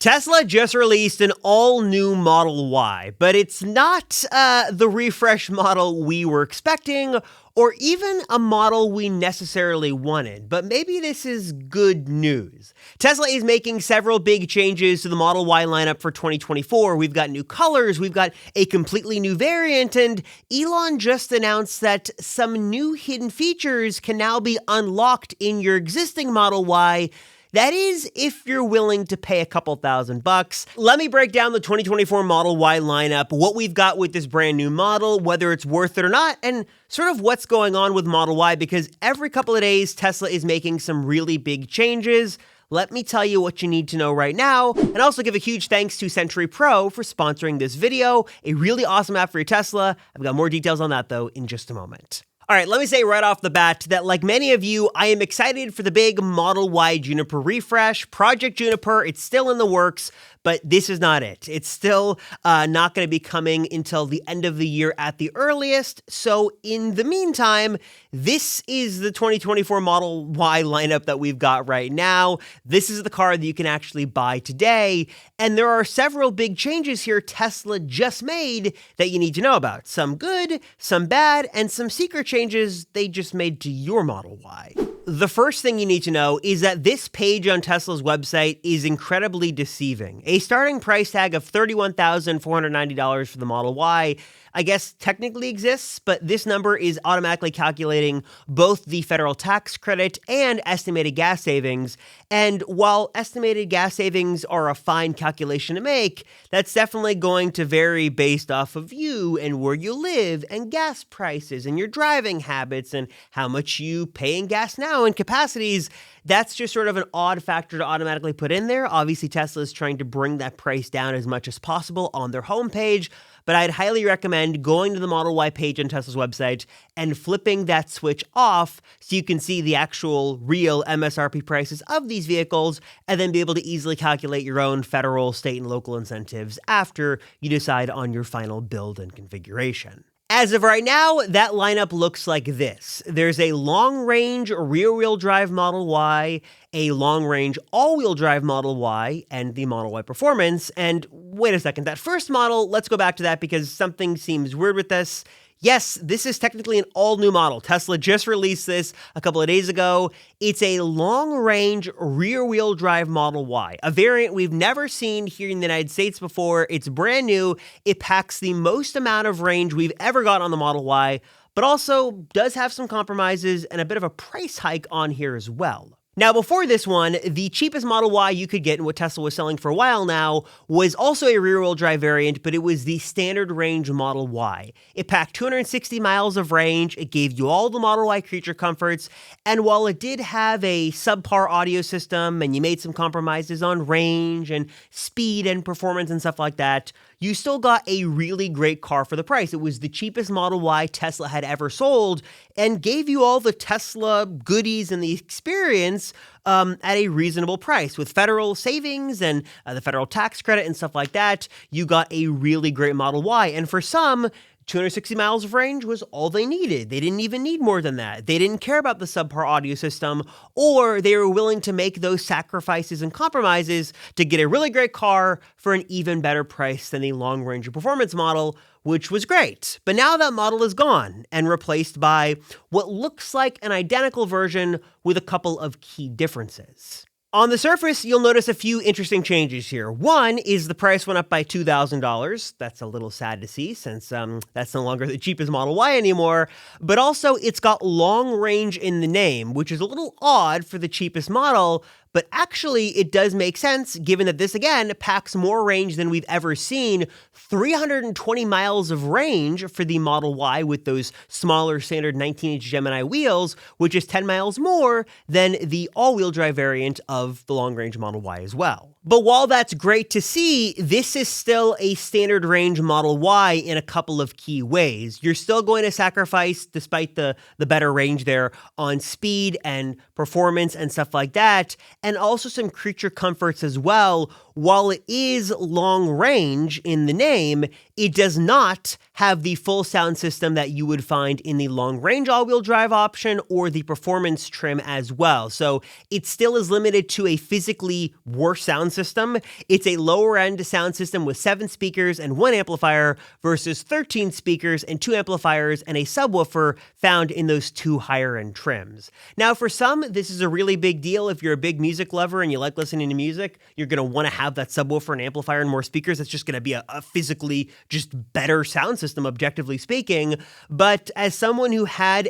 Tesla just released an all-new Model Y, but it's not the refresh model we were expecting, or even a model we necessarily wanted. But maybe this is good news. Tesla is making several big changes to the Model Y lineup for 2024. We've got new colors, we've got a completely new variant, and Elon just announced that some new hidden features can now be unlocked in your existing Model Y. That is, if you're willing to pay a couple $1,000. Let me break down the 2024 Model Y lineup, what we've got with this brand new model, whether it's worth it or not, and sort of what's going on with Model Y, because every couple of days, Tesla is making some really big changes. Let me tell you what you need to know right now, and also give a huge thanks to Century Pro for sponsoring this video, a really awesome app for your Tesla. I've got more details on that, though, in just a moment. All right, let me say right off the bat that, like many of you, I am excited for the big Model Y Juniper refresh. Project Juniper, it's still in the works, but this is not it. It's still not going to be coming until the end of the year at the earliest. So in the meantime, this is the 2024 Model Y lineup that we've got right now. This is the car that you can actually buy today. And there are several big changes here Tesla just made that you need to know about. Some good, some bad, and some secret changes they just made to your Model Y. The first thing you need to know is that this page on Tesla's website is incredibly deceiving. A starting price tag of $31,490 for the Model Y, I guess technically exists, but this number is automatically calculating both the federal tax credit and estimated gas savings. And while estimated gas savings are a fine calculation to make, that's definitely going to vary based off of you and where you live and gas prices and your driving habits and how much you pay in gas now and capacities. That's just sort of an odd factor to automatically put in there. Obviously, Tesla is trying to bring that price down as much as possible on their homepage, but I'd highly recommend going to the Model Y page on Tesla's website and flipping that switch off so you can see the actual real MSRP prices of these vehicles and then be able to easily calculate your own federal, state, and local incentives after you decide on your final build and configuration. As of right now, that lineup looks like this. There's a long-range rear-wheel drive Model Y, a long-range all-wheel drive Model Y, and the Model Y Performance. And wait a second, that first model, let's go back to that because something seems weird with this. Yes, this is technically an all-new model. Tesla just released this a couple of days ago. It's a long-range rear-wheel drive Model Y, a variant we've never seen here in the United States before. It's brand new. It packs the most amount of range we've ever got on the Model Y, but also does have some compromises and a bit of a price hike on here as well. Now, before this one, the cheapest Model Y you could get and what Tesla was selling for a while now was also a rear-wheel drive variant, but it was the standard range Model Y. It packed 260 miles of range, it gave you all the Model Y creature comforts, and while it did have a subpar audio system and you made some compromises on range and speed and performance and stuff like that, you still got a really great car for the price. It was the cheapest Model Y Tesla had ever sold and gave you all the Tesla goodies and the experience at a reasonable price. With federal savings and the federal tax credit and stuff like that, you got a really great Model Y. And for some, 260 miles of range was all they needed. They didn't even need more than that. They didn't care about the subpar audio system, or they were willing to make those sacrifices and compromises to get a really great car for an even better price than the long-range performance model, which was great. But now that model is gone and replaced by what looks like an identical version with a couple of key differences. On the surface, you'll notice a few interesting changes here. One is the price went up by $2,000. That's a little sad to see since that's no longer the cheapest Model Y anymore. But also, it's got long range in the name, which is a little odd for the cheapest model. But actually, it does make sense given that this, again, packs more range than we've ever seen. 320 miles of range for the Model Y with those smaller standard 19-inch Gemini wheels, which is 10 miles more than the all-wheel drive variant of the long-range Model Y as well. But while that's great to see, this is still a standard range Model Y in a couple of key ways. You're still going to sacrifice, despite the better range there, on speed and performance and stuff like that, and also some creature comforts as well. While it is long range in the name, It does not have the full sound system that you would find in the long-range all-wheel drive option or the performance trim as well. So it still is limited to a physically worse sound system. It's a lower-end sound system with 7 speakers and 1 amplifier versus 13 speakers and 2 amplifiers and a subwoofer found in those 2 higher-end trims. Now, for some, this is a really big deal. If you're a big music lover and you like listening to music, you're going to want to have that subwoofer and amplifier and more speakers. It's just going to be a physically just better sound system, objectively speaking. But as someone who had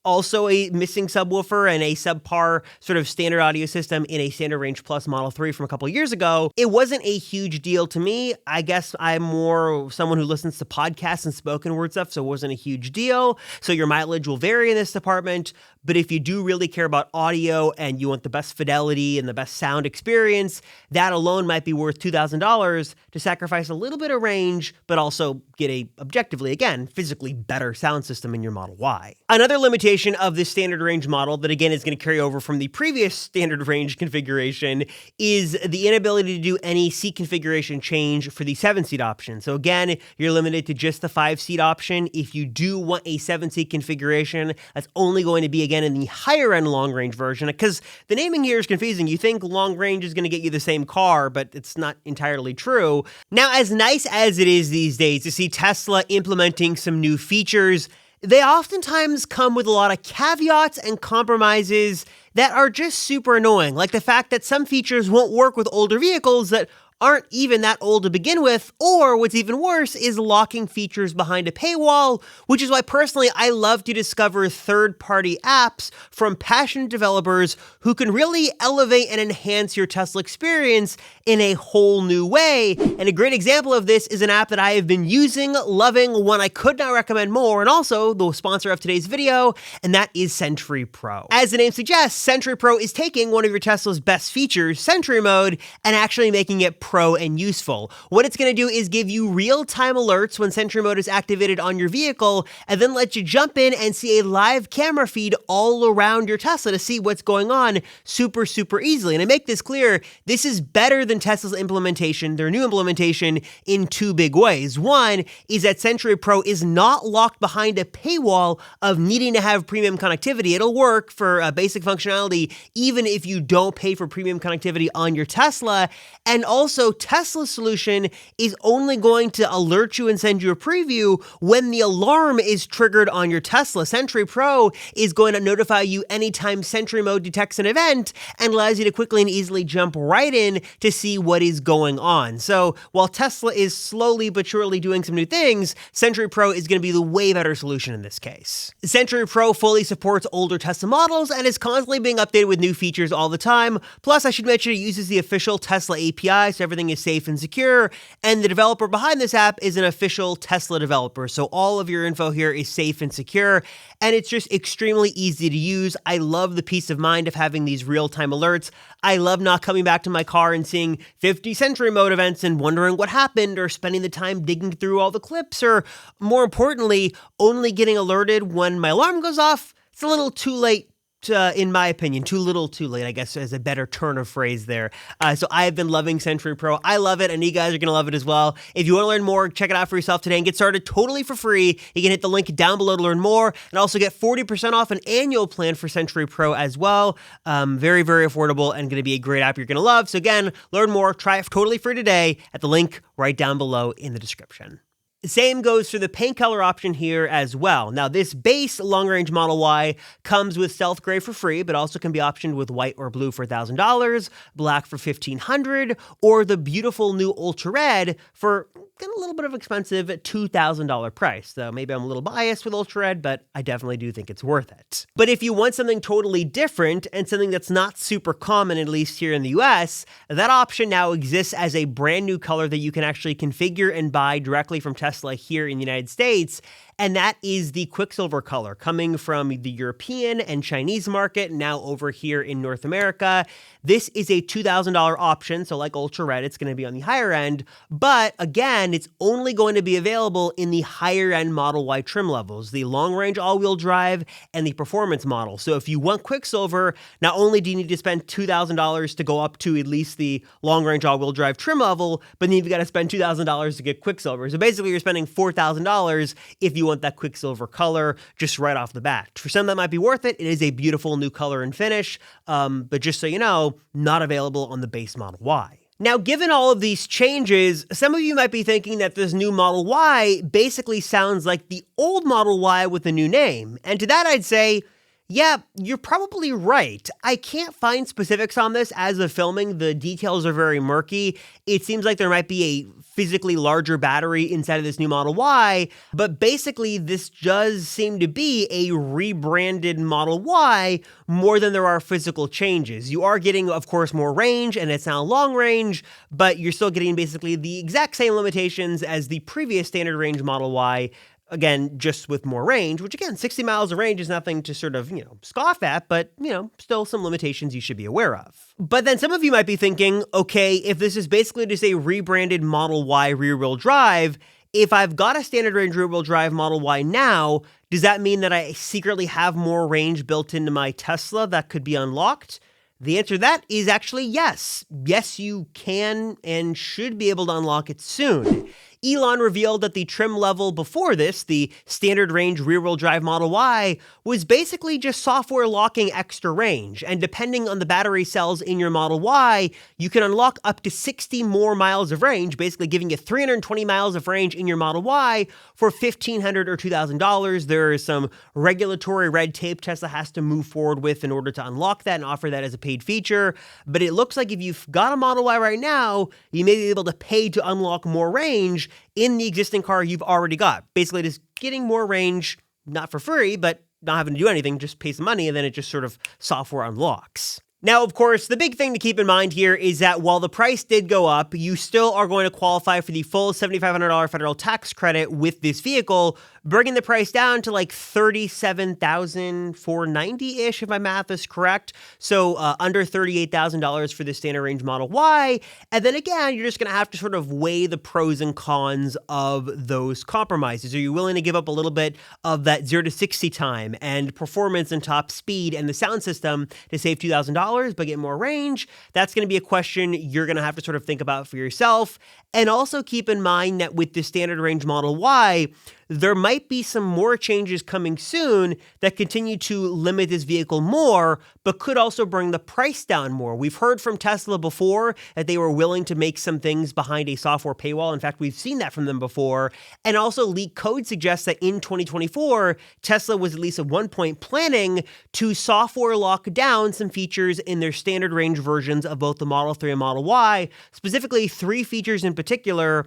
also a missing subwoofer and a subpar sort of standard audio system in a Standard Range Plus Model 3 from a couple years ago, it wasn't a huge deal to me. I guess I'm more someone who listens to podcasts and spoken word stuff, so it wasn't a huge deal. So your mileage will vary in this department. But if you do really care about audio and you want the best fidelity and the best sound experience, that alone might be worth $2,000 to sacrifice a little bit of range, but also get a, objectively, again, physically better sound system in your Model Y. Another limitation of this standard range model that, again, is going to carry over from the previous standard range configuration is the inability to do any seat configuration change for the 7-seat option. So again, you're limited to just the 5-seat option. If you do want a 7-seat configuration, that's only going to be, again, in the higher end long range version, because the naming here is confusing. You think long range is going to get you the same car, but it's not entirely true. Now, as nice as it is these days to see Tesla implementing some new features, they oftentimes come with a lot of caveats and compromises that are just super annoying, like the fact that some features won't work with older vehicles that aren't even that old to begin with, or what's even worse is locking features behind a paywall, which is why personally I love to discover third-party apps from passionate developers who can really elevate and enhance your Tesla experience in a whole new way. And a great example of this is an app that I have been using, loving, one I could not recommend more, and also the sponsor of today's video, and that is Sentry Pro. As the name suggests, Sentry Pro is taking one of your Tesla's best features, Sentry Mode, and actually making it pro and useful. What it's going to do is give you real-time alerts when Sentry Mode is activated on your vehicle, and then let you jump in and see a live camera feed all around your Tesla to see what's going on super, super easily. And I make this clear, this is better than Tesla's implementation, their new implementation, in 2 big ways. One is that Sentry Pro is not locked behind a paywall of needing to have premium connectivity. It'll work for basic functionality even if you don't pay for premium connectivity on your Tesla. And also, Tesla's solution is only going to alert you and send you a preview when the alarm is triggered on your Tesla. Sentry Pro is going to notify you anytime Sentry Mode detects an event and allows you to quickly and easily jump right in to see what is going on. So while Tesla is slowly but surely doing some new things, Sentry Pro is going to be the way better solution in this case. Sentry Pro fully supports older Tesla models and is constantly being updated with new features all the time. Plus, I should mention it uses the official Tesla API, so everything is safe and secure, and the developer behind this app is an official Tesla developer, so all of your info here is safe and secure, and it's just extremely easy to use. I love the peace of mind of having these real-time alerts. I love not coming back to my car and seeing 50 Sentry Mode events and wondering what happened, or spending the time digging through all the clips, or more importantly, only getting alerted when my alarm goes off. It's a little too late. In my opinion, too little, too late, I guess, is a better turn of phrase there. So I have been loving Sentry Pro. I love it, and you guys are going to love it as well. If you want to learn more, check it out for yourself today and get started totally for free. You can hit the link down below to learn more, and also get 40% off an annual plan for Sentry Pro as well. Very, very affordable, and going to be a great app you're going to love. So again, learn more, try it totally free today at the link right down below in the description. The same goes for the paint color option here as well. Now, this base long-range Model Y comes with stealth gray for free, but also can be optioned with white or blue for $1,000, black for $1,500, or the beautiful new ultra red for a little bit of expensive $2,000 price. So maybe I'm a little biased with ultra red, but I definitely do think it's worth it. But if you want something totally different and something that's not super common, at least here in the US, that option now exists as a brand new color that you can actually configure and buy directly from Tesla here in the United States. And that is the Quicksilver color, coming from the European and Chinese market, now over here in North America. This is a $2,000 option, so like Ultra Red, it's going to be on the higher end, but again, it's only going to be available in the higher end Model Y trim levels, the long-range all-wheel drive and the performance model. So if you want Quicksilver, not only do you need to spend $2,000 to go up to at least the long-range all-wheel drive trim level, but then you've got to spend $2,000 to get Quicksilver. So basically, you're spending $4,000 if you want that Quicksilver color just right off the bat. For some, that might be worth it. It is a beautiful new color and finish, but just so you know, not available on the base Model Y. Now, given all of these changes, some of you might be thinking that this new Model Y basically sounds like the old Model Y with a new name. And to that, I'd say, yeah, you're probably right. I can't find specifics on this as of filming. The details are very murky. It seems like there might be a physically larger battery inside of this new Model Y, but basically this does seem to be a rebranded Model Y more than there are physical changes. You are getting, of course, more range, and it's now long range, but you're still getting basically the exact same limitations as the previous standard range Model Y. Again, just with more range, which again, 60 miles of range is nothing to sort of, scoff at, but, still some limitations you should be aware of. But then some of you might be thinking, okay, if this is basically just a rebranded Model Y rear-wheel drive, if I've got a standard range rear-wheel drive Model Y now, does that mean that I secretly have more range built into my Tesla that could be unlocked? The answer to that is actually yes. Yes, you can and should be able to unlock it soon. Elon revealed that the trim level before this, the standard range rear-wheel drive Model Y, was basically just software locking extra range. And depending on the battery cells in your Model Y, you can unlock up to 60 more miles of range, basically giving you 320 miles of range in your Model Y for $1,500 or $2,000. There is some regulatory red tape Tesla has to move forward with in order to unlock that and offer that as a paid feature. But it looks like if you've got a Model Y right now, you may be able to pay to unlock more range in the existing car you've already got. Basically just getting more range, not for free, but not having to do anything, just pay some money, and then it just sort of software unlocks. Now, of course, the big thing to keep in mind here is that while the price did go up, you still are going to qualify for the full $7,500 federal tax credit with this vehicle, bringing the price down to like $37,490-ish, if my math is correct. So under $38,000 for the standard range Model Y. And then again, you're just going to have to sort of weigh the pros and cons of those compromises. Are you willing to give up a little bit of that 0 to 60 time and performance and top speed and the sound system to save $2,000 but get more range? That's going to be a question you're going to have to sort of think about for yourself. And also keep in mind that with the standard range Model Y, there might be some more changes coming soon that continue to limit this vehicle more, but could also bring the price down more. We've heard from Tesla before that they were willing to make some things behind a software paywall. In fact, we've seen that from them before. And also leaked code suggests that in 2024, Tesla was at least at one point planning to software lock down some features in their standard range versions of both the Model 3 and Model Y, specifically 3 features in particular: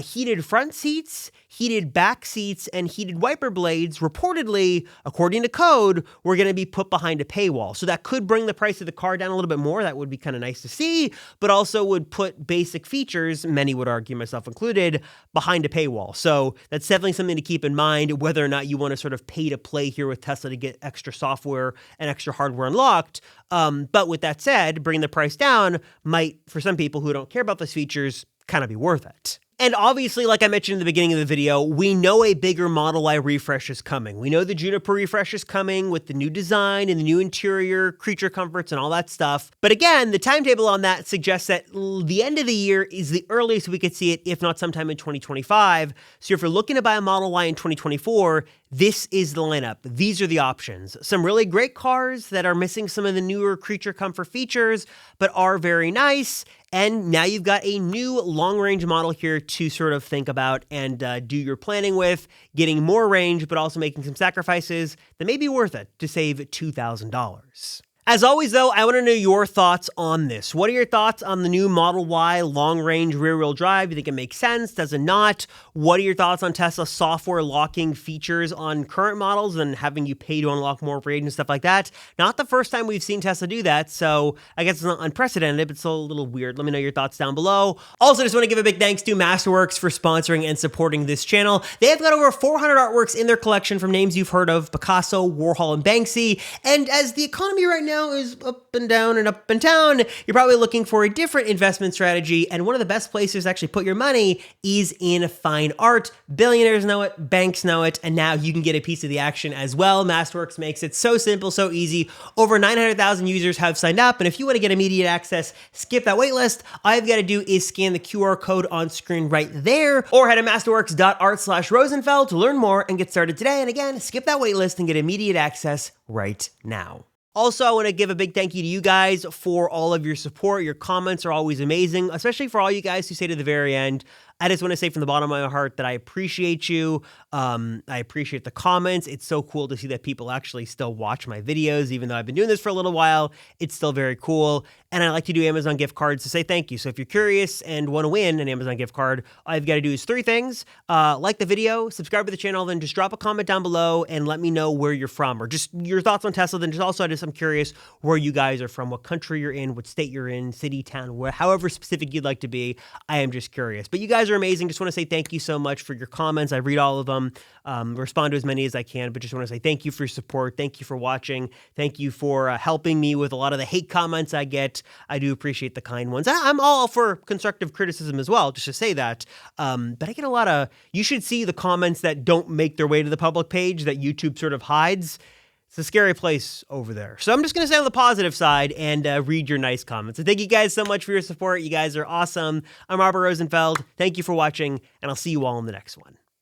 heated front seats, heated back seats, and heated wiper blades. Reportedly, according to code, were going to be put behind a paywall. So that could bring the price of the car down a little bit more. That would be kind of nice to see, but also would put basic features, many would argue, myself included, behind a paywall. So that's definitely something to keep in mind, whether or not you want to sort of pay to play here with Tesla to get extra software and extra hardware unlocked. But with that said, bringing the price down might, for some people who don't care about those features, kind of be worth it. And obviously, like I mentioned in the beginning of the video, we know a bigger Model Y refresh is coming. We know the Juniper refresh is coming with the new design and the new interior, creature comforts, and all that stuff. But again, the timetable on that suggests that the end of the year is the earliest we could see it, if not sometime in 2025. So if you're looking to buy a Model Y in 2024, this is the lineup. These are the options. Some really great cars that are missing some of the newer creature comfort features, but are very nice. And now you've got a new long-range model here to sort of think about and do your planning with, getting more range, but also making some sacrifices that may be worth it to save $2,000. As always, though, I want to know your thoughts on this. What are your thoughts on the new Model Y long-range rear-wheel drive? You think it makes sense? Does it not? What are your thoughts on Tesla's software locking features on current models and having you pay to unlock more range and stuff like that? Not the first time we've seen Tesla do that, so I guess it's not unprecedented, but it's a little weird. Let me know your thoughts down below. Also, just want to give a big thanks to Masterworks for sponsoring and supporting this channel. They have got over 400 artworks in their collection from names you've heard of: Picasso, Warhol, and Banksy. And as the economy right now now is up and down and up and down, you're probably looking for a different investment strategy. And one of the best places to actually put your money is in fine art. Billionaires know it, banks know it, and now you can get a piece of the action as well. Masterworks makes it so simple, so easy. Over 900,000 users have signed up, and if you want to get immediate access, skip that waitlist. All you've got to do is scan the QR code on screen right there, or head to masterworks.art/Rosenfeld to learn more and get started today. And again, skip that waitlist and get immediate access right now. Also, I want to give a big thank you to you guys for all of your support. Your comments are always amazing, especially for all you guys who say to the very end, I just want to say from the bottom of my heart that I appreciate you. I appreciate the comments. It's so cool to see that people actually still watch my videos, even though I've been doing this for a little while. It's still very cool. And I like to do Amazon gift cards to say thank you. So if you're curious and want to win an Amazon gift card, all you've got to do is 3 things. Like the video, subscribe to the channel, then just drop a comment down below and let me know where you're from, or just your thoughts on Tesla. Then I'm curious where you guys are from, what country you're in, what state you're in, city, town, however specific you'd like to be. I am just curious. But you guys are amazing. Just want to say thank you so much for your comments. I read all of them, respond to as many as I can, but just want to say thank you for your support. Thank you for watching. Thank you for helping me with a lot of the hate comments I get. I do appreciate the kind ones. I'm all for constructive criticism as well, just to say that. But I get a lot of, you should see the comments that don't make their way to the public page that YouTube sort of hides. It's a scary place over there. So I'm just going to stay on the positive side and read your nice comments. So thank you guys so much for your support. You guys are awesome. I'm Robert Rosenfeld. Thank you for watching, and I'll see you all in the next one.